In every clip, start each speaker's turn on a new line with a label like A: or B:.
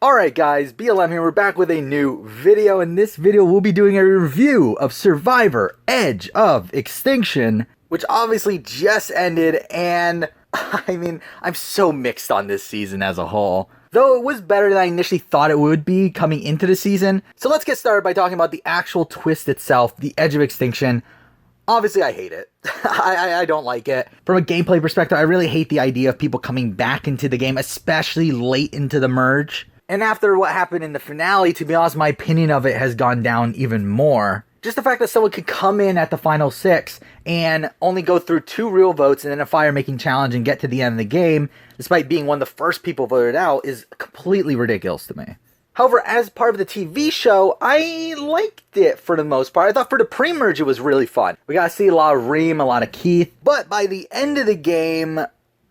A: Alright guys, BLM here, we're back with a new video. In this video we'll be doing a review of Survivor Edge of Extinction, which obviously just ended, and I'm so mixed on this season as a whole. Though it was better than I initially thought it would be coming into the season. So let's get started by talking about the actual twist itself, the Edge of Extinction. Obviously, I hate it. I don't like it. From a gameplay perspective, I really hate the idea of people coming back into the game, especially late into the merge. And after what happened in the finale, to be honest, my opinion of it has gone down even more. Just the fact that someone could come in at the final 6 and only go through 2 real votes and then a fire-making challenge and get to the end of the game, despite being one of the first people voted out, is completely ridiculous to me. However, as part of the TV show, I liked it for the most part. I thought for the pre-merge it was really fun. We got to see a lot of Reem, a lot of Keith, but by the end of the game,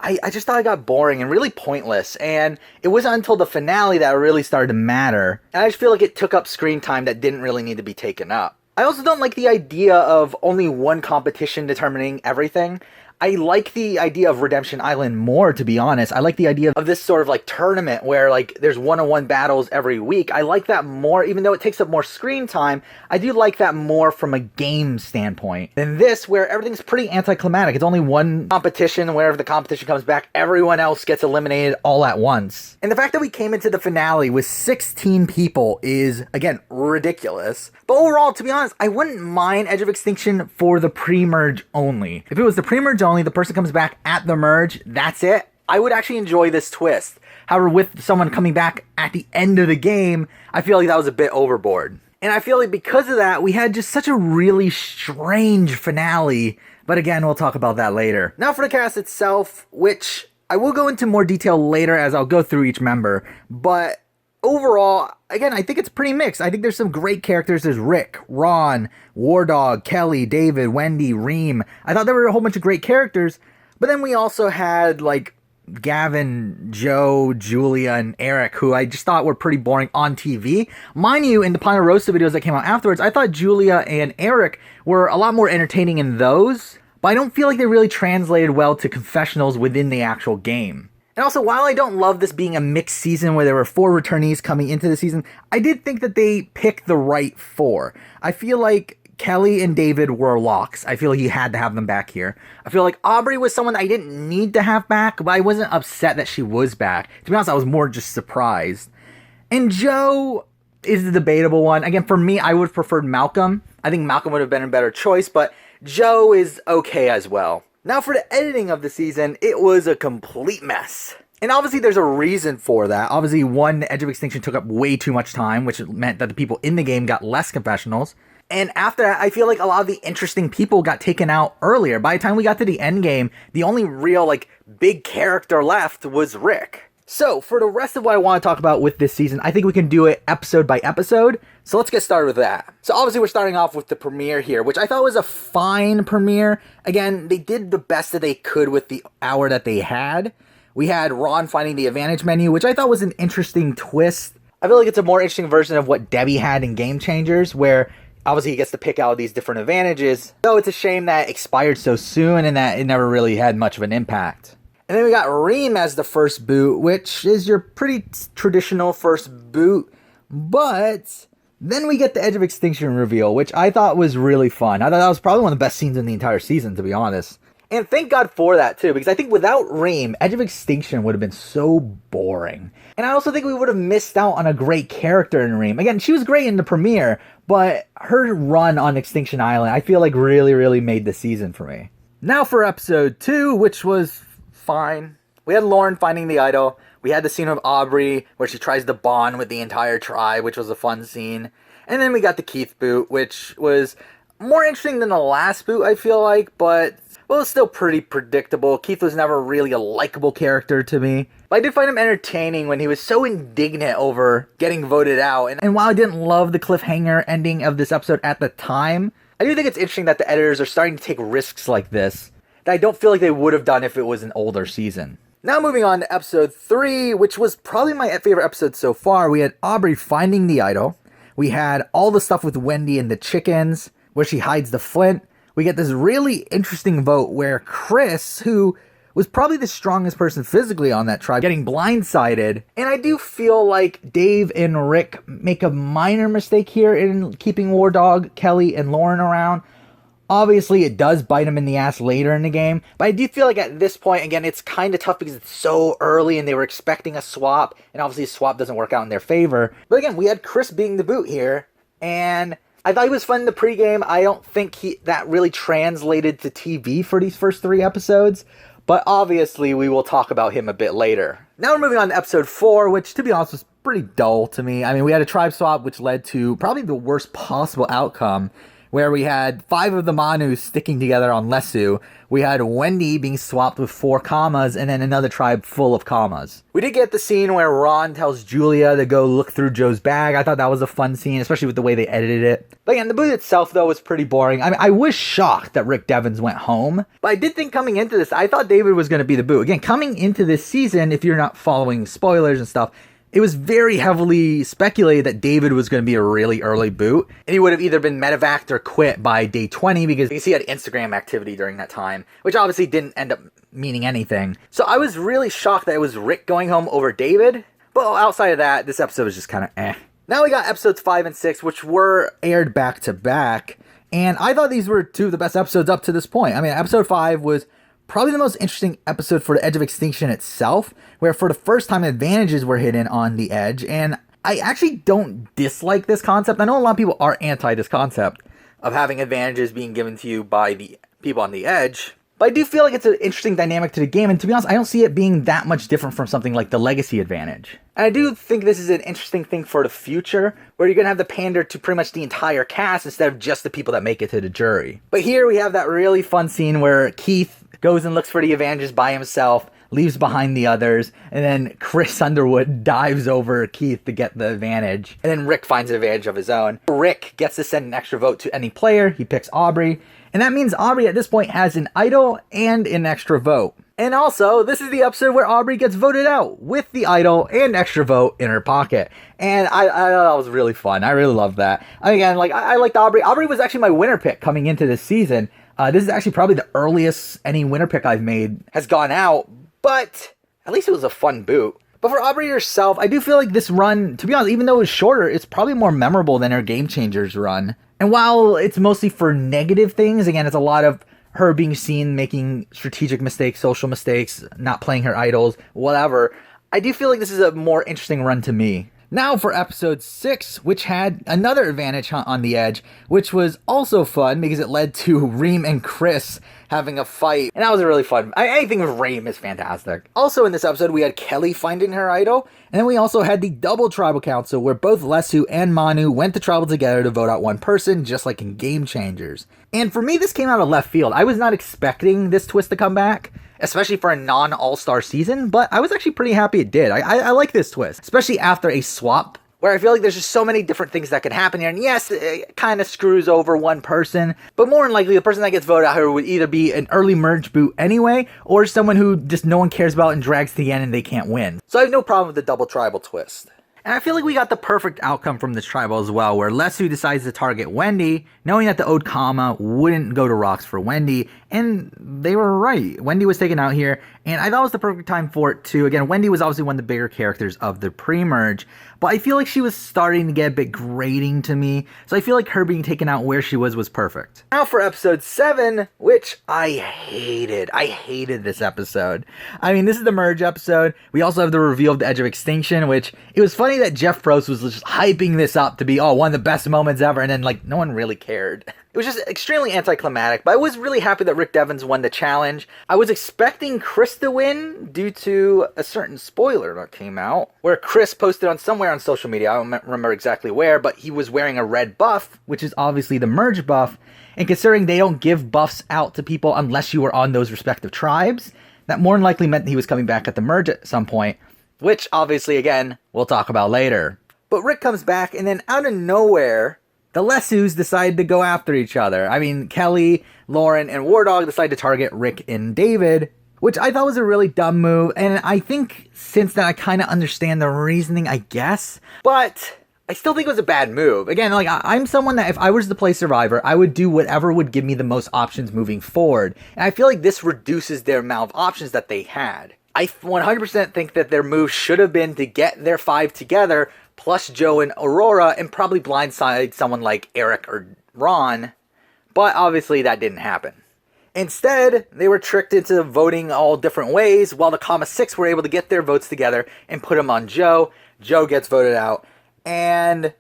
A: I just thought it got boring and really pointless, and it wasn't until the finale that it really started to matter, and I just feel like it took up screen time that didn't really need to be taken up. I also don't like the idea of only one competition determining everything. I like the idea of Redemption Island more, to be honest. I like the idea of this sort of like tournament where like there's one-on-one battles every week. I like that more, even though it takes up more screen time. I do like that more from a game standpoint than this, where everything's pretty anticlimactic. It's only one competition. Whenever the competition comes back, everyone else gets eliminated all at once. And the fact that we came into the finale with 16 people is, again, ridiculous. But overall, to be honest, I wouldn't mind Edge of Extinction for the pre-merge only. If it was the pre-merge only, the person comes back at the merge, that's it, I would actually enjoy this twist. However, with someone coming back at the end of the game, I feel like that was a bit overboard. And I feel like because of that, we had just such a really strange finale. But again, we'll talk about that later. Now for the cast itself, which I will go into more detail later as I'll go through each member. But overall, again, I think it's pretty mixed. I think there's some great characters. There's Rick, Ron, War Dog, Kelly, David, Wendy, Reem. I thought there were a whole bunch of great characters. But then we also had, like, Gavin, Joe, Julia, and Eric, who I just thought were pretty boring on TV. Mind you, in the Ponderosa videos that came out afterwards, I thought Julia and Eric were a lot more entertaining in those. But I don't feel like they really translated well to confessionals within the actual game. And also, while I don't love this being a mixed season where there were 4 returnees coming into the season, I did think that they picked the right 4. I feel like Kelly and David were locks. I feel like you had to have them back here. I feel like Aubrey was someone I didn't need to have back, but I wasn't upset that she was back. To be honest, I was more just surprised. And Joe is the debatable one. Again, for me, I would have preferred Malcolm. I think Malcolm would have been a better choice, but Joe is okay as well. Now for the editing of the season, it was a complete mess. And obviously there's a reason for that. Obviously, one, Edge of Extinction took up way too much time, which meant that the people in the game got less confessionals. And after that, I feel like a lot of the interesting people got taken out earlier. By the time we got to the end game, the only real, like, big character left was Rick. So, for the rest of what I want to talk about with this season, I think we can do it episode by episode. So let's get started with that. So obviously we're starting off with the premiere here, which I thought was a fine premiere. Again, they did the best that they could with the hour that they had. We had Ron finding the advantage menu, which I thought was an interesting twist. I feel like it's a more interesting version of what Debbie had in Game Changers, where obviously he gets to pick out these different advantages. Though it's a shame that it expired so soon and that it never really had much of an impact. And then we got Reem as the first boot, which is your pretty traditional first boot. But then we get the Edge of Extinction reveal, which I thought was really fun. I thought that was probably one of the best scenes in the entire season, to be honest. And thank God for that, too, because I think without Reem, Edge of Extinction would have been so boring. And I also think we would have missed out on a great character in Reem. Again, she was great in the premiere, but her run on Extinction Island, I feel like really made the season for me. Now for episode 2, which was fine. We had Lauren finding the idol. We had the scene of Aubrey where she tries to bond with the entire tribe, which was a fun scene. And then we got the Keith boot, which was more interesting than the last boot, I feel like, but well, it was still pretty predictable. Keith was never really a likable character to me. But I did find him entertaining when he was so indignant over getting voted out. And while I didn't love the cliffhanger ending of this episode at the time, I do think it's interesting that the editors are starting to take risks like this that I don't feel like they would have done if it was an older season. Now moving on to episode 3, which was probably my favorite episode so far. We had Aubrey finding the idol. We had all the stuff with Wendy and the chickens, where she hides the flint. We get this really interesting vote where Chris, who was probably the strongest person physically on that tribe, getting blindsided. And I do feel like Dave and Rick make a minor mistake here in keeping War Dog, Kelly, and Lauren around. Obviously, it does bite him in the ass later in the game, but I do feel like at this point, again, it's kind of tough because it's so early and they were expecting a swap, and obviously a swap doesn't work out in their favor. But again, we had Chris being the boot here, and I thought he was fun in the pregame. I don't think that really translated to TV for these first 3 episodes, but obviously we will talk about him a bit later. Now we're moving on to episode 4, which, to be honest, was pretty dull to me. I mean, we had a tribe swap, which led to probably the worst possible outcome, where we had 5 of the Manus sticking together on Lesu. We had Wendy being swapped with 4 commas, and then another tribe full of commas. We did get the scene where Ron tells Julia to go look through Joe's bag. I thought that was a fun scene, especially with the way they edited it. But again, the boot itself, though, was pretty boring. I mean, I was shocked that Rick Devens went home, but I did think coming into this, I thought David was going to be the boot. Again, coming into this season, if you're not following spoilers and stuff, it was very heavily speculated that David was going to be a really early boot, and he would have either been medevaced or quit by day 20 because he had Instagram activity during that time, which obviously didn't end up meaning anything. So I was really shocked that it was Rick going home over David, but outside of that, this episode was just kind of eh. Now we got episodes 5 and 6, which were aired back to back, and I thought these were 2 of the best episodes up to this point. I mean, episode 5 was probably the most interesting episode for the Edge of Extinction itself, where for the first time advantages were hidden on the Edge, and I actually don't dislike this concept. I know a lot of people are anti this concept of having advantages being given to you by the people on the Edge, but I do feel like it's an interesting dynamic to the game, and to be honest, I don't see it being that much different from something like the Legacy advantage. And I do think this is an interesting thing for the future, where you're going to have the pander to pretty much the entire cast instead of just the people that make it to the jury. But here we have that really fun scene where Keith goes and looks for the advantages by himself, leaves behind the others, and then Chris Underwood dives over Keith to get the advantage, and then Rick finds an advantage of his own. Rick gets to send an extra vote to any player. He picks Aubrey, and that means Aubrey at this point has an idol and an extra vote. And also, this is the episode where Aubrey gets voted out with the idol and extra vote in her pocket. And I thought that was really fun. I really loved that. Again, I liked Aubrey. Aubrey was actually my winner pick coming into this season. This is actually probably the earliest any winner pick I've made has gone out, but at least it was a fun boot. But for Aubrey herself, I do feel like this run, to be honest, even though it was shorter, it's probably more memorable than her Game Changers run. And while it's mostly for negative things, again, it's a lot of her being seen making strategic mistakes, social mistakes, not playing her idols, whatever, I do feel like this is a more interesting run to me. Now for episode 6, which had another advantage hunt on the Edge, which was also fun because it led to Reem and Chris having a fight, and that was a really fun. Anything with Reem is fantastic. Also in this episode, we had Kelly finding her idol, and then we also had the double tribal council where both Lesu and Manu went to tribal together to vote out one person, just like in Game Changers. And for me, this came out of left field. I was not expecting this twist to come back, especially for a non-all-star season, but I was actually pretty happy it did. I like this twist, especially after a swap, where I feel like there's just so many different things that could happen here. And yes, it kind of screws over one person, but more than likely, the person that gets voted out here would either be an early merge boot anyway, or someone who just no one cares about and drags to the end and they can't win. So I have no problem with the double tribal twist. And I feel like we got the perfect outcome from this tribal as well, where Lesu decides to target Wendy, knowing that the Ode Kama wouldn't go to rocks for Wendy, and they were right. Wendy was taken out here, and I thought it was the perfect time for it too. Again, Wendy was obviously one of the bigger characters of the pre-merge, but I feel like she was starting to get a bit grating to me, so I feel like her being taken out where she was perfect. Now for episode 7, which I hated. I hated this episode. I mean, this is the merge episode. We also have the reveal of the Edge of Extinction, which it was funny that Jeff Probst was just hyping this up to be, one of the best moments ever, and then, no one really cared. It was just extremely anticlimactic, but I was really happy that Rick Devens won the challenge. I was expecting Chris to win due to a certain spoiler that came out, where Chris posted on somewhere on social media, I don't remember exactly where, but he was wearing a red buff, which is obviously the merge buff, and considering they don't give buffs out to people unless you were on those respective tribes, that more than likely meant he was coming back at the merge at some point, which obviously, again, we'll talk about later. But Rick comes back, and then out of nowhere, the Lesus decide to go after each other. I mean, Kelly, Lauren, and War Dog decide to target Rick and David, which I thought was a really dumb move, and I think since then I kind of understand the reasoning, I guess. But I still think it was a bad move. Again, like, I'm someone that if I was to play Survivor, I would do whatever would give me the most options moving forward. And I feel like this reduces their amount of options that they had. I 100% think that their move should have been to get their 5 together, plus Joe and Aurora, and probably blindside someone like Eric or Ron. But obviously that didn't happen. Instead, they were tricked into voting all different ways, while the Comma 6 were able to get their votes together and put them on Joe. Joe gets voted out. And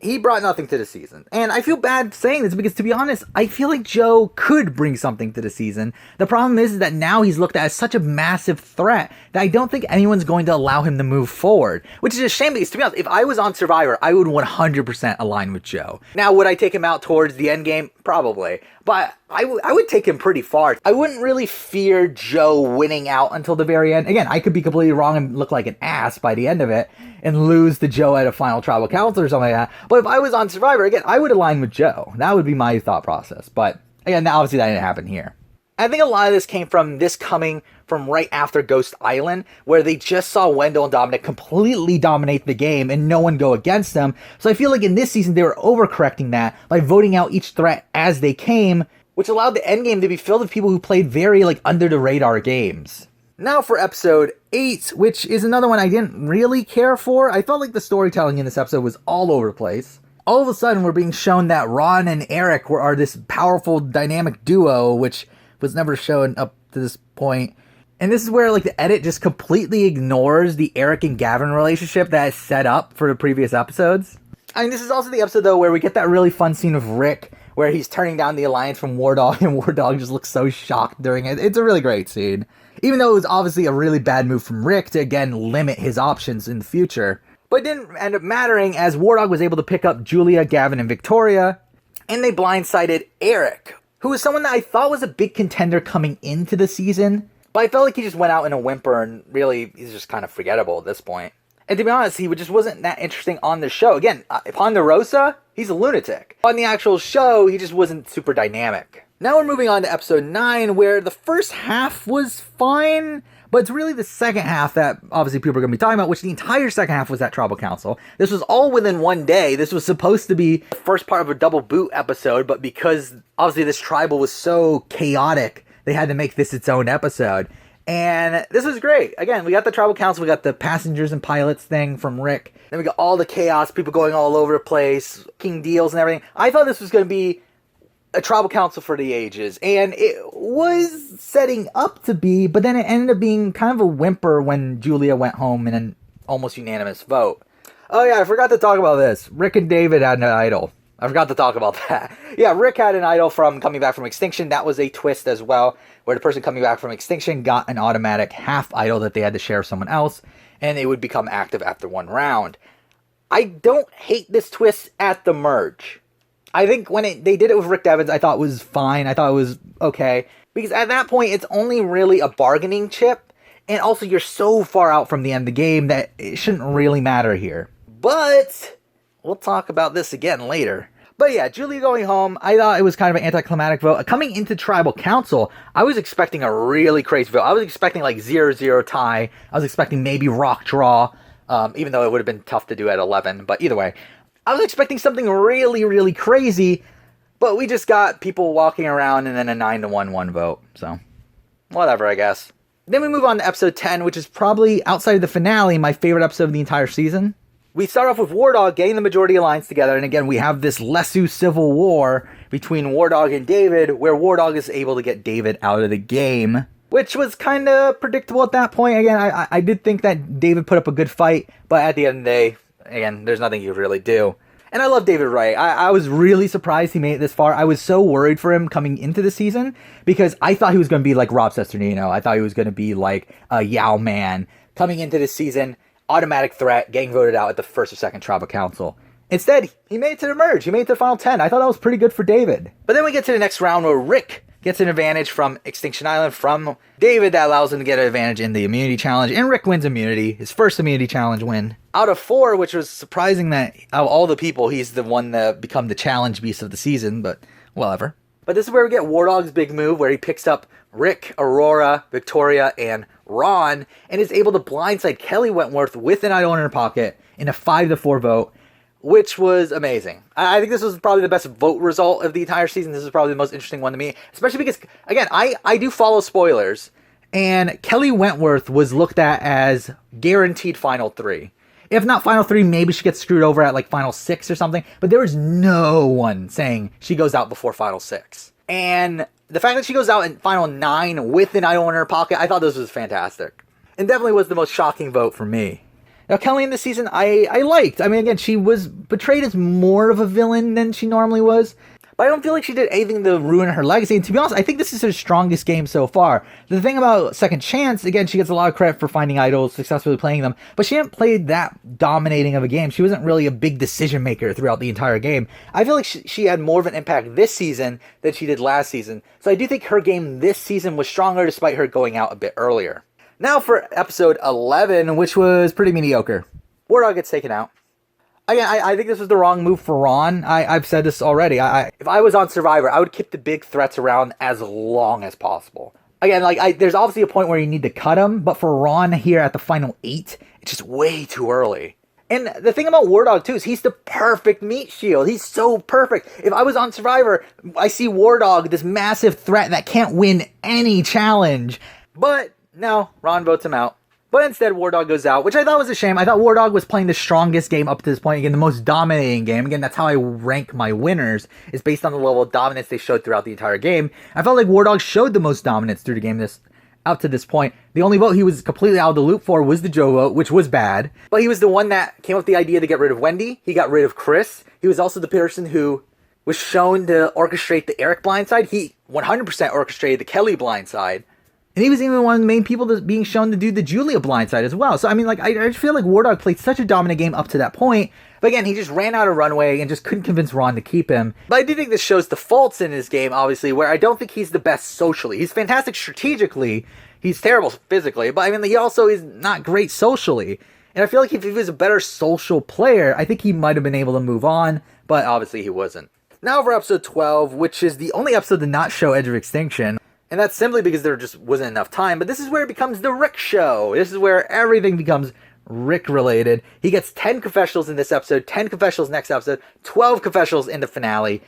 A: he brought nothing to the season. And I feel bad saying this because, to be honest, I feel like Joe could bring something to the season. The problem is that now he's looked at as such a massive threat that I don't think anyone's going to allow him to move forward. Which is a shame because, to be honest, if I was on Survivor, I would 100% align with Joe. Now, would I take him out towards the end game? Probably. But I would take him pretty far. I wouldn't really fear Joe winning out until the very end. Again, I could be completely wrong and look like an ass by the end of it and lose to Joe at a final tribal council or something like that. But if I was on Survivor, again, I would align with Joe. That would be my thought process. But again, obviously that didn't happen here. I think a lot of this came from this coming from right after Ghost Island, where they just saw Wendell and Dominic completely dominate the game and no one go against them. So I feel like in this season they were overcorrecting that by voting out each threat as they came, which allowed the endgame to be filled with people who played very under the radar games. Now for episode 8, which is another one I didn't really care for. I felt like the storytelling in this episode was all over the place. All of a sudden we're being shown that Ron and Eric are this powerful dynamic duo, which was never shown up to this point. And this is where the edit just completely ignores the Eric and Gavin relationship that is set up for the previous episodes. I mean, this is also the episode though where we get that really fun scene of Rick where he's turning down the alliance from War Dog, and War Dog just looks so shocked during it. It's a really great scene. Even though it was obviously a really bad move from Rick to again limit his options in the future. But it didn't end up mattering as War Dog was able to pick up Julia, Gavin, and Victoria, and they blindsided Eric, who was someone that I thought was a big contender coming into the season, but I felt like he just went out in a whimper and really he's just kind of forgettable at this point. And to be honest, he just wasn't that interesting on the show. Again, Ponderosa, he's a lunatic. On the actual show, he just wasn't super dynamic. Now we're moving on to episode 9, where the first half was fine, but it's really the second half that obviously people are going to be talking about, which the entire second half was that tribal council. This was all within one day. This was supposed to be the first part of a double boot episode, but because obviously this tribal was so chaotic, they had to make this its own episode. And this was great. Again, we got the tribal council, we got the passengers and pilots thing from Rick. Then we got all the chaos, people going all over the place, king deals and everything. I thought this was going to be a tribal council for the ages, and it was setting up to be, but then it ended up being kind of a whimper when Julia went home in an almost unanimous vote. Oh yeah, I forgot to talk about this. Rick and David had an idol. I forgot to talk about that. Yeah, Rick had an idol from coming back from Extinction. That was a twist as well, where the person coming back from Extinction got an automatic half idol that they had to share with someone else, and it would become active after one round. I don't hate this twist at the merge. I think when they did it with Rick Devens, I thought it was fine. I thought it was okay. Because at that point, it's only really a bargaining chip. And also, you're so far out from the end of the game that it shouldn't really matter here. But we'll talk about this again later. But yeah, Julia going home, I thought it was kind of an anticlimactic vote. Coming into Tribal Council, I was expecting a really crazy vote. I was expecting 0-0 tie. I was expecting maybe rock draw, even though it would have been tough to do at 11. But either way, I was expecting something really, really crazy, but we just got people walking around and then a 9-1 vote. So, whatever, I guess. Then we move on to episode 10, which is probably, outside of the finale, my favorite episode of the entire season. We start off with War Dog getting the majority alliance together, and again, we have this Lesu civil war between War Dog and David, where War Dog is able to get David out of the game, which was kind of predictable at that point. Again, I did think that David put up a good fight, but at the end of the day, again, there's nothing you really do. And I love David Wright. I was really surprised he made it this far. I was so worried for him coming into the season because I thought he was going to be like Rob Cesternino. I thought he was going to be like a Yao Man. Coming into this season, automatic threat, getting voted out at the first or second Tribal Council. Instead, he made it to the merge. He made it to the final 10. I thought that was pretty good for David. But then we get to the next round where Rick gets an advantage from Extinction Island from David that allows him to get an advantage in the immunity challenge, and Rick wins immunity, his first immunity challenge win. Out of 4, which was surprising that out of all the people, he's the one that become the challenge beast of the season, but whatever. But this is where we get War Dog's big move, where he picks up Rick, Aurora, Victoria, and Ron, and is able to blindside Kelly Wentworth with an idol in her pocket in a 5-4 vote, which was amazing. I think this was probably the best vote result of the entire season. This is probably the most interesting one to me, especially because, again, I do follow spoilers, and Kelly Wentworth was looked at as guaranteed final 3. If not final 3, maybe she gets screwed over at like final 6 or something, but there was no one saying she goes out before final 6. And the fact that she goes out in final 9 with an idol in her pocket, I thought this was fantastic. And definitely was the most shocking vote for me. Now, Kelly in this season, I liked. I mean, again, she was portrayed as more of a villain than she normally was. But I don't feel like she did anything to ruin her legacy. And to be honest, I think this is her strongest game so far. The thing about Second Chance, again, she gets a lot of credit for finding idols, successfully playing them. But she hadn't played that dominating of a game. She wasn't really a big decision maker throughout the entire game. I feel like she had more of an impact this season than she did last season. So I do think her game this season was stronger despite her going out a bit earlier. Now for episode 11, which was pretty mediocre. War Dog gets taken out. Again, I think this was the wrong move for Ron. I've said this already. If I was on Survivor, I would keep the big threats around as long as possible. Again, there's obviously a point where you need to cut them, but for Ron here at the final 8, it's just way too early. And the thing about War Dog, too, is he's the perfect meat shield. He's so perfect. If I was on Survivor, I see War Dog, this massive threat that can't win any challenge. But no, Ron votes him out. But instead, War Dog goes out, which I thought was a shame. I thought War Dog was playing the strongest game up to this point. Again, the most dominating game. Again, that's how I rank my winners, is based on the level of dominance they showed throughout the entire game. I felt like War Dog showed the most dominance through the game up to this point. The only vote he was completely out of the loop for was the Joe vote, which was bad. But he was the one that came up with the idea to get rid of Wendy. He got rid of Chris. He was also the person who was shown to orchestrate the Eric blindside. He 100% orchestrated the Kelly blindside. And he was even one of the main people that's being shown to do the Julia blindside as well. So, I mean, I feel like War Dog played such a dominant game up to that point. But again, he just ran out of runway and just couldn't convince Ron to keep him. But I do think this shows the faults in his game, obviously, where I don't think he's the best socially. He's fantastic strategically. He's terrible physically. But, I mean, he also is not great socially. And I feel like if he was a better social player, I think he might have been able to move on. But obviously, he wasn't. Now for episode 12, which is the only episode to not show Edge of Extinction. And that's simply because there just wasn't enough time. But this is where it becomes the Rick show. This is where everything becomes Rick related. He gets 10 confessionals in this episode, 10 confessionals next episode, 12 confessionals in the finale.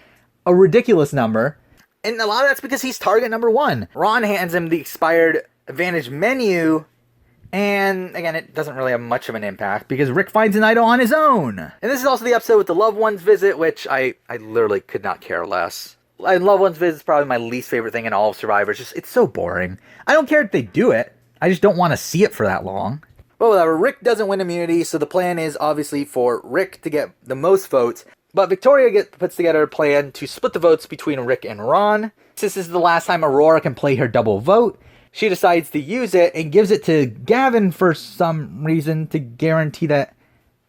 A: A ridiculous number. And a lot of that's because he's target number 1. Ron hands him the expired Advantage menu. And again, it doesn't really have much of an impact because Rick finds an idol on his own. And this is also the episode with the loved ones visit, which I literally could not care less. Loved Ones Visit is probably my least favorite thing in all of Survivor. It's so boring. I don't care if they do it. I just don't want to see it for that long. But whatever, Rick doesn't win immunity, so the plan is obviously for Rick to get the most votes. But Victoria puts together a plan to split the votes between Rick and Ron. Since this is the last time Aurora can play her double vote, she decides to use it and gives it to Gavin for some reason to guarantee that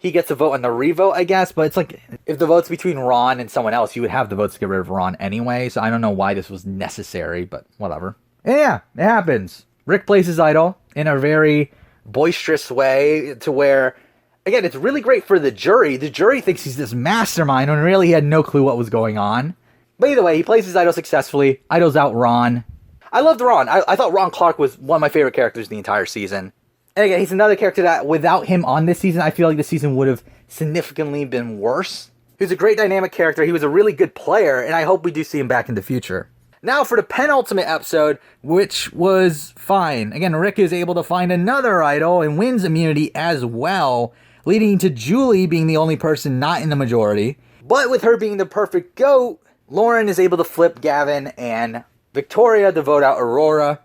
A: he gets a vote on the revote, I guess. But it's like, if the vote's between Ron and someone else, you would have the votes to get rid of Ron anyway. So I don't know why this was necessary, but whatever. And yeah, it happens. Rick plays his idol in a very boisterous way to where, again, it's really great for the jury. The jury thinks he's this mastermind when really he had no clue what was going on. But either way, he plays his idol successfully. Idol's out Ron. I loved Ron. I thought Ron Clark was one of my favorite characters the entire season. And again, he's another character that, without him on this season, I feel like the season would have significantly been worse. He was a great dynamic character. He was a really good player, and I hope we do see him back in the future. Now for the penultimate episode, which was fine. Again, Rick is able to find another idol and wins immunity as well, leading to Julie being the only person not in the majority. But with her being the perfect GOAT, Lauren is able to flip Gavin and Victoria to vote out Aurora,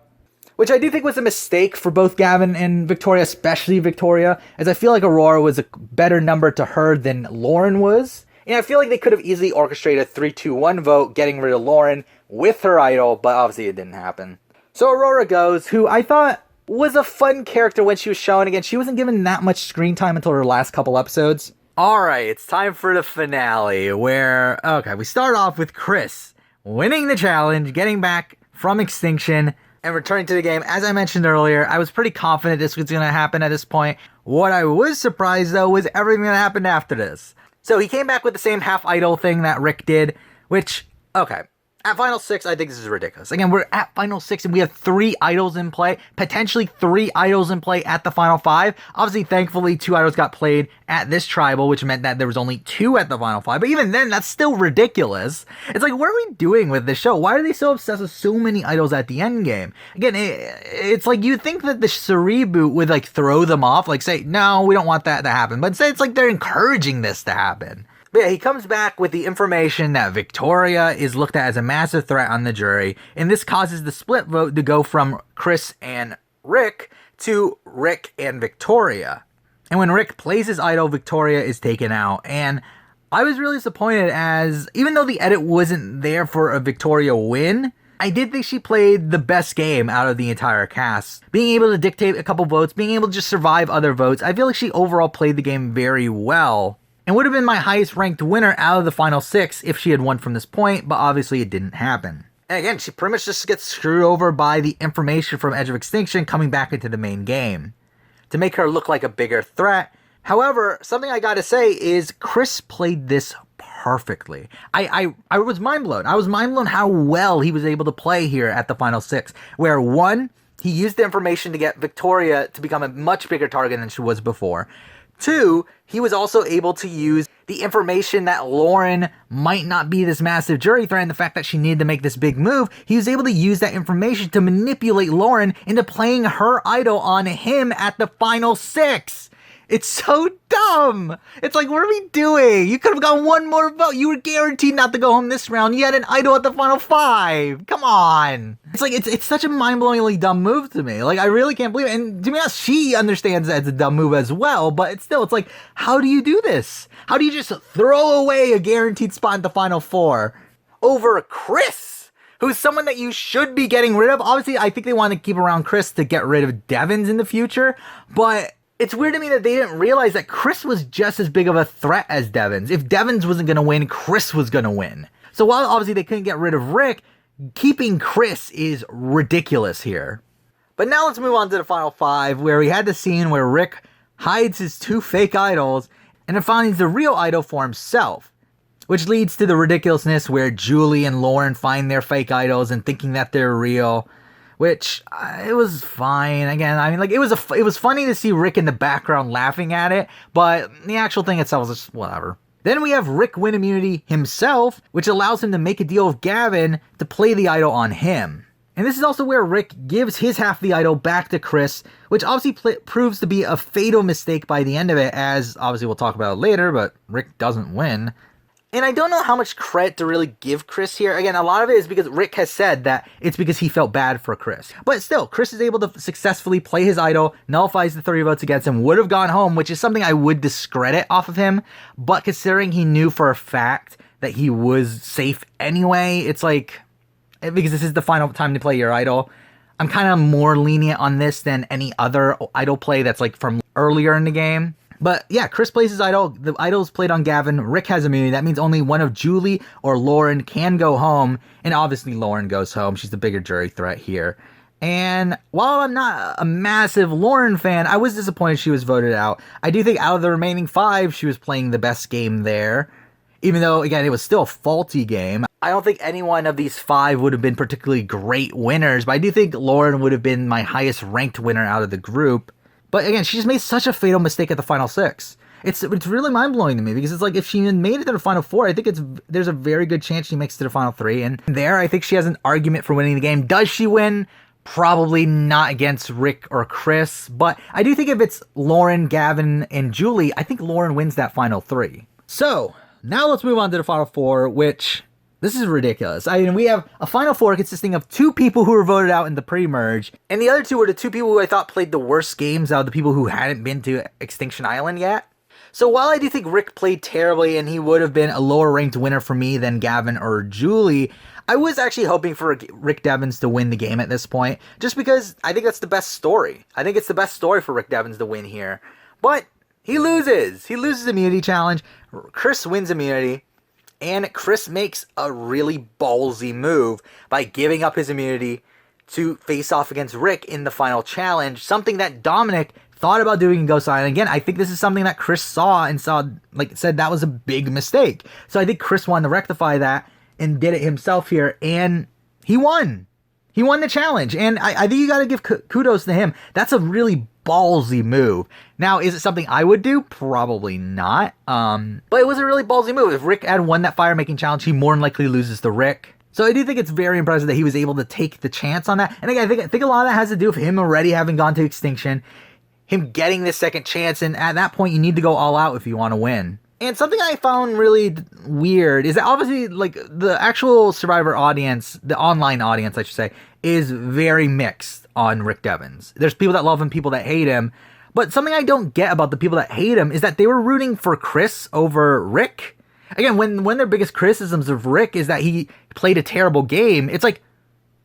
A: which I do think was a mistake for both Gavin and Victoria, especially Victoria, as I feel like Aurora was a better number to her than Lauren was. And I feel like they could have easily orchestrated a 3-2-1 vote, getting rid of Lauren with her idol, but obviously it didn't happen. So Aurora goes, who I thought was a fun character when she was shown. Again, she wasn't given that much screen time until her last couple episodes. Alright, it's time for the finale, where, okay, we start off with Chris winning the challenge, getting back from Extinction, and returning to the game. As I mentioned earlier, I was pretty confident this was going to happen at this point. What I was surprised, though, was everything that happened after this. So he came back with the same half idol thing that Rick did, which, okay, At Final 6, I think this is ridiculous. Again, we're at Final 6 and we have 3 idols in play, potentially 3 idols in play at the Final 5. Obviously, thankfully, 2 idols got played at this tribal, which meant that there was only 2 at the Final 5. But even then, that's still ridiculous. It's like, what are we doing with this show? Why are they so obsessed with so many idols at the end game? Again, it's like you'd think that the reboot would like throw them off, like say, no, we don't want that to happen. But instead, it's like they're encouraging this to happen. But yeah, he comes back with the information that Victoria is looked at as a massive threat on the jury, and this causes the split vote to go from Chris and Rick to Rick and Victoria. And when Rick plays his idol, Victoria is taken out, and I was really disappointed as, even though the edit wasn't there for a Victoria win, I did think she played the best game out of the entire cast. Being able to dictate a couple votes, being able to just survive other votes, I feel like she overall played the game very well. And would have been my highest ranked winner out of the Final 6 if she had won from this point, but obviously it didn't happen. And again, she pretty much just gets screwed over by the information from Edge of Extinction coming back into the main game to make her look like a bigger threat. However, something I gotta say is Chris played this perfectly. I was mind blown. I was mind blown how well he was able to play here at the Final 6, where 1, he used the information to get Victoria to become a much bigger target than she was before. 2, he was also able to use the information that Lauren might not be this massive jury threat and the fact that she needed to make this big move. He was able to use that information to manipulate Lauren into playing her idol on him at the Final 6. It's so dumb. It's like, what are we doing? You could have gotten 1 more vote. You were guaranteed not to go home this round. You had an idol at the Final 5. Come on. It's like, it's such a mind-blowingly dumb move to me. Like, I really can't believe it. And to be honest, she understands that it's a dumb move as well. But it's still, it's like, how do you do this? How do you just throw away a guaranteed spot in the Final 4 over Chris, who's someone that you should be getting rid of? Obviously, I think they want to keep around Chris to get rid of Devins in the future. But it's weird to me that they didn't realize that Chris was just as big of a threat as Devins. If Devins wasn't going to win, Chris was going to win. So while obviously they couldn't get rid of Rick, keeping Chris is ridiculous here. But now let's move on to the Final 5, where we had the scene where Rick hides his 2 fake idols and then finds the real idol for himself, which leads to the ridiculousness where Julie and Lauren find their fake idols and thinking that they're real. Which, it was fine. Again, I mean, like, it was funny to see Rick in the background laughing at it, but the actual thing itself was just whatever. Then we have Rick win immunity himself, which allows him to make a deal with Gavin to play the idol on him. And this is also where Rick gives his half of the idol back to Chris, which obviously proves to be a fatal mistake by the end of it, as obviously we'll talk about it later, but Rick doesn't win. And I don't know how much credit to really give Chris here. Again, a lot of it is because Rick has said that it's because he felt bad for Chris. But still, Chris is able to successfully play his idol, nullifies the 30 votes against him, would have gone home, which is something I would discredit off of him. But considering he knew for a fact that he was safe anyway, it's like, because this is the final time to play your idol, I'm kind of more lenient on this than any other idol play that's like from earlier in the game. But yeah, Chris plays his idol. The idol's played on Gavin. Rick has immunity. That means only one of Julie or Lauren can go home. And obviously Lauren goes home. She's the bigger jury threat here. And while I'm not a massive Lauren fan, I was disappointed she was voted out. I do think out of the remaining 5, she was playing the best game there. Even though, again, it was still a faulty game. I don't think any one of these 5 would have been particularly great winners. But I do think Lauren would have been my highest ranked winner out of the group. But again, she just made such a fatal mistake at the Final 6. It's really mind-blowing to me because it's like if she made it to the Final 4, I think there's a very good chance she makes it to the Final 3. And there, I think she has an argument for winning the game. Does she win? Probably not against Rick or Chris. But I do think if it's Lauren, Gavin, and Julie, I think Lauren wins that Final 3. So, now let's move on to the Final 4, which this is ridiculous. I mean, we have a Final 4 consisting of 2 people who were voted out in the pre-merge, and the other 2 were the 2 people who I thought played the worst games out of the people who hadn't been to Extinction Island yet. So while I do think Rick played terribly and he would have been a lower ranked winner for me than Gavin or Julie, I was actually hoping for Rick Devins to win the game at this point, just because I think that's the best story. I think it's the best story for Rick Devins to win here. But he loses. He loses immunity challenge. Chris wins immunity. And Chris makes a really ballsy move by giving up his immunity to face off against Rick in the final challenge, something that Dominic thought about doing in Ghost Island. Again, I think this is something that Chris saw and said that was a big mistake. So I think Chris wanted to rectify that, and did it himself here, and he won. He won the challenge, and I think you got to give kudos to him. That's a really ballsy move. Now, is it something I would do? Probably not. But it was a really ballsy move. If Rick had won that fire making challenge, he more than likely loses to Rick. So I do think it's very impressive that he was able to take the chance on that. And again, I think a lot of that has to do with him already having gone to Extinction, him getting this second chance, and at that point, you need to go all out if you want to win. And something I found really weird is that obviously, like, the actual Survivor audience, the online audience, I should say, is very mixed on Rick Devens. There's people that love him, people that hate him. But something I don't get about the people that hate him is that they were rooting for Chris over Rick. Again, when their biggest criticisms of Rick is that he played a terrible game, it's like,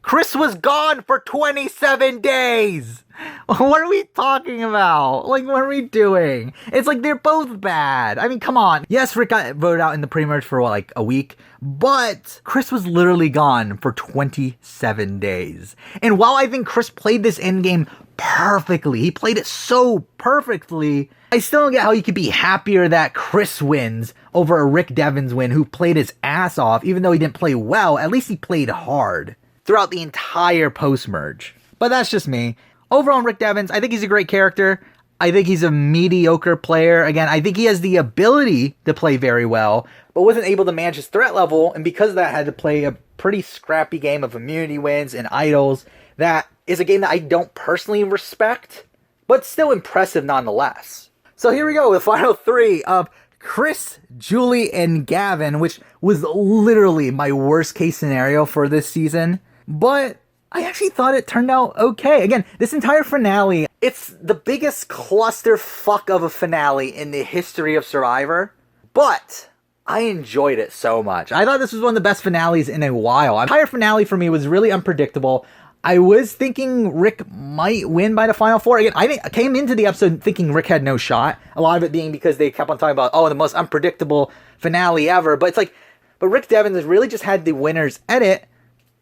A: Chris was gone for 27 days. What are we talking about? Like, what are we doing? It's like they're both bad. I mean, come on. Yes, Rick got voted out in the pre-merge for what, like a week, but Chris was literally gone for 27 days. And while I think Chris played this endgame perfectly, he played it so perfectly, I still don't get how you could be happier that Chris wins over a Rick Devens win who played his ass off. Even though he didn't play well, at least he played hard throughout the entire post-merge. But that's just me. Overall, Rick Devens, I think he's a great character. I think he's a mediocre player. Again, I think he has the ability to play very well, but wasn't able to manage his threat level, and because of that, had to play a pretty scrappy game of immunity wins and idols. That is a game that I don't personally respect, but still impressive nonetheless. So here we go, the final three of Chris, Julie, and Gavin, which was literally my worst case scenario for this season. But I actually thought it turned out okay. Again, this entire finale, it's the biggest clusterfuck of a finale in the history of Survivor, but I enjoyed it so much. I thought this was one of the best finales in a while. The entire finale for me was really unpredictable. I was thinking Rick might win by the final four. Again, I came into the episode thinking Rick had no shot. A lot of it being because they kept on talking about, oh, the most unpredictable finale ever. But it's like, but Rick Devens really just had the winner's edit,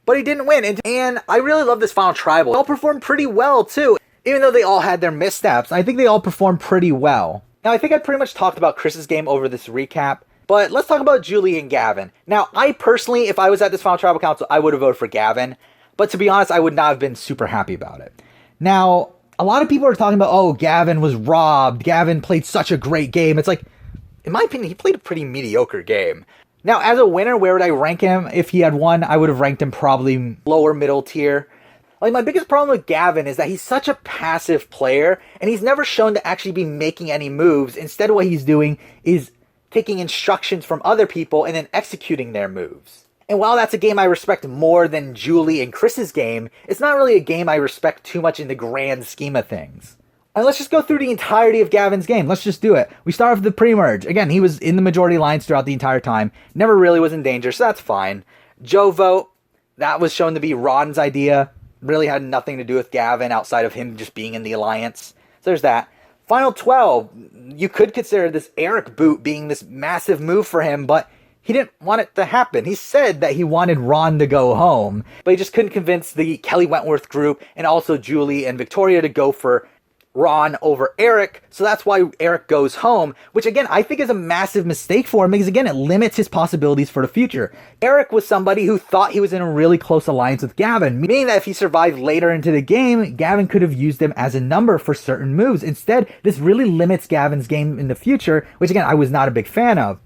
A: but he didn't win. And I really love this final tribal. They all performed pretty well, too. Even though they all had their missteps, I think they all performed pretty well. Now, I think I pretty much talked about Chris's game over this recap, but let's talk about Julie and Gavin. Now, I personally, if I was at this final tribal council, I would have voted for Gavin. But to be honest, I would not have been super happy about it. Now, a lot of people are talking about, oh, Gavin was robbed. Gavin played such a great game. It's like, in my opinion, he played a pretty mediocre game. Now, as a winner, where would I rank him? If he had won, I would have ranked him probably lower middle tier. Like, my biggest problem with Gavin is that he's such a passive player, and he's never shown to actually be making any moves. Instead, what he's doing is taking instructions from other people and then executing their moves. And while that's a game I respect more than Julie and Chris's game, it's not really a game I respect too much in the grand scheme of things. And let's just go through the entirety of Gavin's game. Let's just do it. We start with the pre-merge. Again, he was in the majority lines throughout the entire time. Never really was in danger, so that's fine. Joe vote, that was shown to be Ron's idea. Really had nothing to do with Gavin outside of him just being in the alliance. So there's that. Final 12, you could consider this Eric boot being this massive move for him, but he didn't want it to happen. He said that he wanted Ron to go home, but he just couldn't convince the Kelly Wentworth group and also Julie and Victoria to go for Ron over Eric, so that's why Eric goes home, which again, I think is a massive mistake for him, because again, it limits his possibilities for the future. Eric was somebody who thought he was in a really close alliance with Gavin, meaning that if he survived later into the game, Gavin could have used him as a number for certain moves. Instead, this really limits Gavin's game in the future, which again, I was not a big fan of.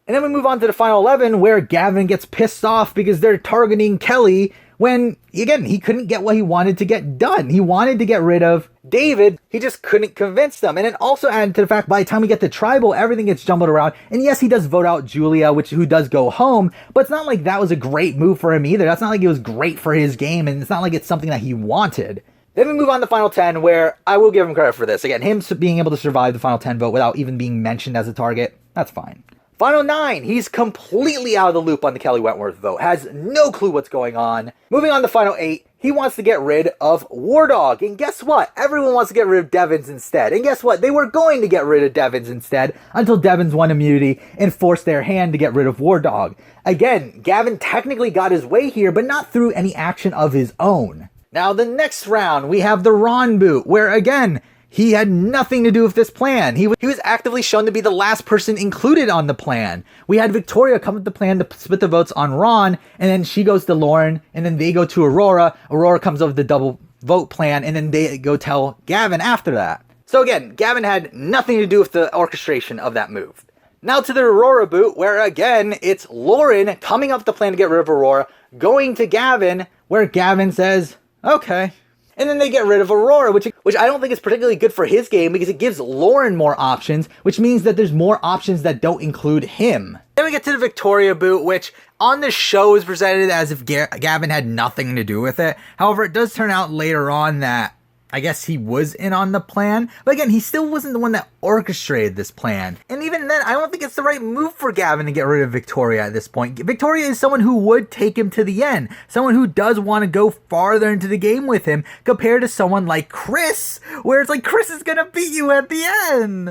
A: And then we move on to the final 11, where Gavin gets pissed off because they're targeting Kelly, when, again, he couldn't get what he wanted to get done. He wanted to get rid of David, he just couldn't convince them. And then also added to the fact, by the time we get to tribal, everything gets jumbled around. And yes, he does vote out Julia, who does go home, but it's not like that was a great move for him either. That's not like it was great for his game, and it's not like it's something that he wanted. Then we move on to final 10, where I will give him credit for this. Again, him being able to survive the final 10 vote without even being mentioned as a target, that's fine. Final 9, he's completely out of the loop on the Kelly Wentworth vote, has no clue what's going on. Moving on to final 8, he wants to get rid of War Dog, and guess what? Everyone wants to get rid of Devens instead, and guess what? They were going to get rid of Devens instead, until Devens won immunity and forced their hand to get rid of War Dog. Again, Gavin technically got his way here, but not through any action of his own. Now, the next round, we have the Ron boot, where again, he had nothing to do with this plan. He was actively shown to be the last person included on the plan. We had Victoria come up with the plan to split the votes on Ron, and then she goes to Lauren, and then they go to Aurora. Aurora comes up with the double vote plan, and then they go tell Gavin after that. So again, Gavin had nothing to do with the orchestration of that move. Now to the Aurora boot, where again, it's Lauren coming up with the plan to get rid of Aurora, going to Gavin, where Gavin says, okay. And then they get rid of Aurora, which I don't think is particularly good for his game because it gives Lauren more options, which means that there's more options that don't include him. Then we get to the Victoria boot, which on the show is presented as if Gavin had nothing to do with it. However, it does turn out later on that I guess he was in on the plan, but again, he still wasn't the one that orchestrated this plan. And even then, I don't think it's the right move for Gavin to get rid of Victoria at this point. Victoria is someone who would take him to the end, someone who does want to go farther into the game with him, compared to someone like Chris, where it's like, Chris is gonna beat you at the end.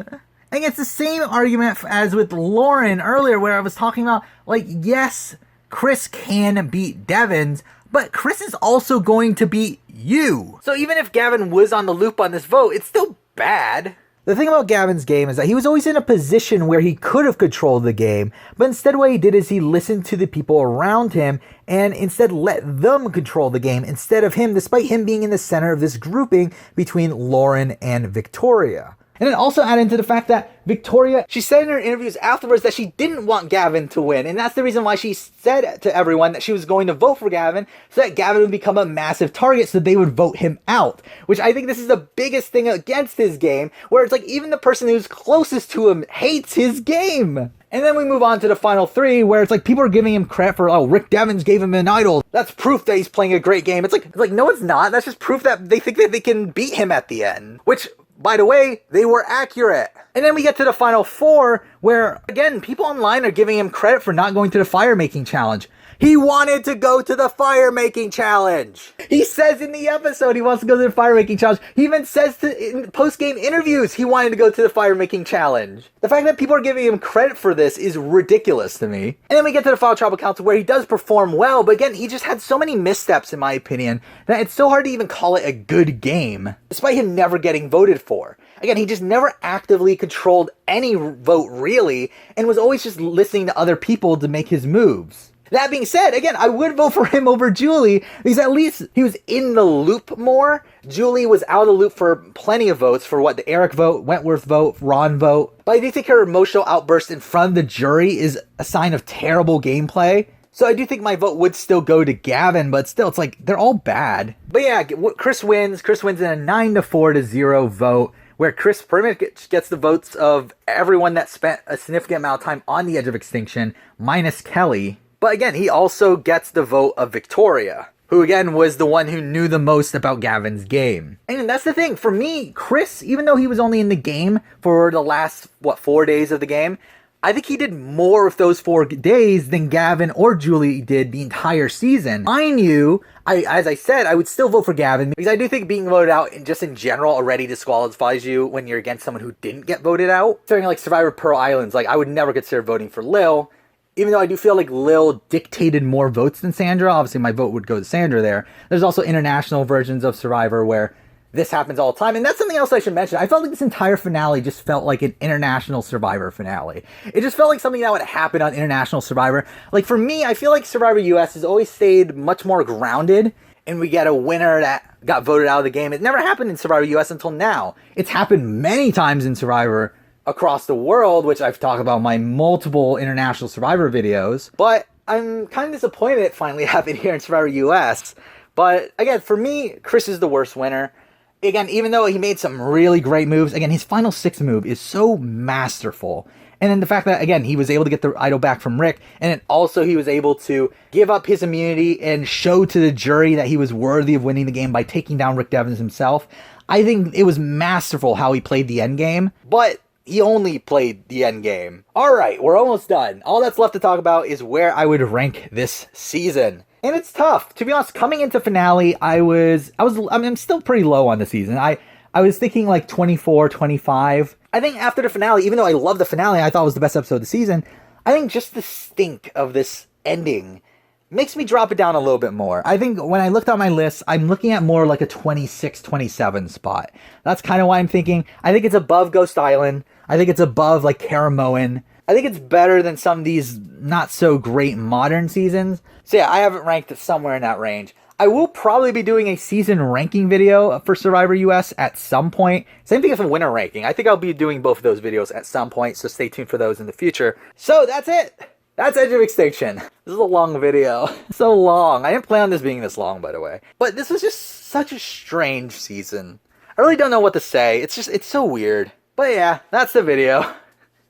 A: And it's the same argument as with Lauren earlier, where I was talking about, like, yes, Chris can beat Devins, but Chris is also going to beat you. So even if Gavin was on the loop on this vote, it's still bad. The thing about Gavin's game is that he was always in a position where he could have controlled the game, but instead what he did is he listened to the people around him and instead let them control the game instead of him, despite him being in the center of this grouping between Lauren and Victoria. And then also add into the fact that Victoria, she said in her interviews afterwards that she didn't want Gavin to win. And that's the reason why she said to everyone that she was going to vote for Gavin, so that Gavin would become a massive target so they would vote him out. Which I think this is the biggest thing against his game, where it's like even the person who's closest to him hates his game. And then we move on to the final three, where it's like people are giving him credit for, oh, Rick Devens gave him an idol. That's proof that he's playing a great game. It's like, no, it's not. That's just proof that they think that they can beat him at the end. Which, by the way, they were accurate. And then we get to the final four, where, again, people online are giving him credit for not going to the fire making challenge. He wanted to go to the fire making challenge. He says in the episode he wants to go to the fire making challenge. He even says in post-game interviews he wanted to go to the fire making challenge. The fact that people are giving him credit for this is ridiculous to me. And then we get to the final tribal council, where he does perform well, but again, he just had so many missteps in my opinion that it's so hard to even call it a good game, despite him never getting voted for. Again, he just never actively controlled any vote really, and was always just listening to other people to make his moves. That being said, again, I would vote for him over Julie, because at least he was in the loop more. Julie was out of the loop for plenty of votes, for what, the Eric vote, Wentworth vote, Ron vote. But I do think her emotional outburst in front of the jury is a sign of terrible gameplay. So I do think my vote would still go to Gavin, but still, it's like, they're all bad. But yeah, Chris wins. Chris wins in a 9-4-0 vote, where Chris pretty much gets the votes of everyone that spent a significant amount of time on the edge of extinction, minus Kelly. But again, he also gets the vote of Victoria, who again was the one who knew the most about Gavin's game. And that's the thing, for me, Chris, even though he was only in the game for the last, 4 days of the game, I think he did more of those 4 days than Gavin or Julie did the entire season. Mind you, as I said, I would still vote for Gavin, because I do think being voted out just in general already disqualifies you when you're against someone who didn't get voted out. Something like Survivor Pearl Islands, like I would never consider voting for Lil, even though I do feel like Lil dictated more votes than Sandra. Obviously my vote would go to Sandra there. There's also international versions of Survivor where this happens all the time. And that's something else I should mention. I felt like this entire finale just felt like an international Survivor finale. It just felt like something that would happen on international Survivor. Like for me, I feel like Survivor US has always stayed much more grounded, and we get a winner that got voted out of the game. It never happened in Survivor US until now. It's happened many times in Survivor across the world, which I've talked about in my multiple international Survivor videos, but I'm kind of disappointed it finally happened here in Survivor US. But again, for me, Chris is the worst winner. Again, even though he made some really great moves, again, his final 6 move is so masterful. And then the fact that, again, he was able to get the idol back from Rick, and then also he was able to give up his immunity and show to the jury that he was worthy of winning the game by taking down Rick Devens himself. I think it was masterful how he played the end game, but he only played the end game. Alright, we're almost done. All that's left to talk about is where I would rank this season. And it's tough. To be honest, coming into finale, I'm still pretty low on the season. I was thinking like 24, 25. I think after the finale, even though I love the finale, I thought it was the best episode of the season, I think just the stink of this ending makes me drop it down a little bit more. I think when I looked at my list, I'm looking at more like a 26, 27 spot. That's kind of why I'm thinking. I think it's above Ghost Island. I think it's above like Karamoan. I think it's better than some of these not so great modern seasons. So yeah, I have it ranked somewhere in that range. I will probably be doing a season ranking video for Survivor US at some point. Same thing as a winter ranking. I think I'll be doing both of those videos at some point, so stay tuned for those in the future. So that's it. That's Edge of Extinction. This is a long video. So long. I didn't plan on this being this long, by the way. But this was just such a strange season. I really don't know what to say. It's so weird. But yeah, that's the video.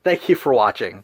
A: Thank you for watching.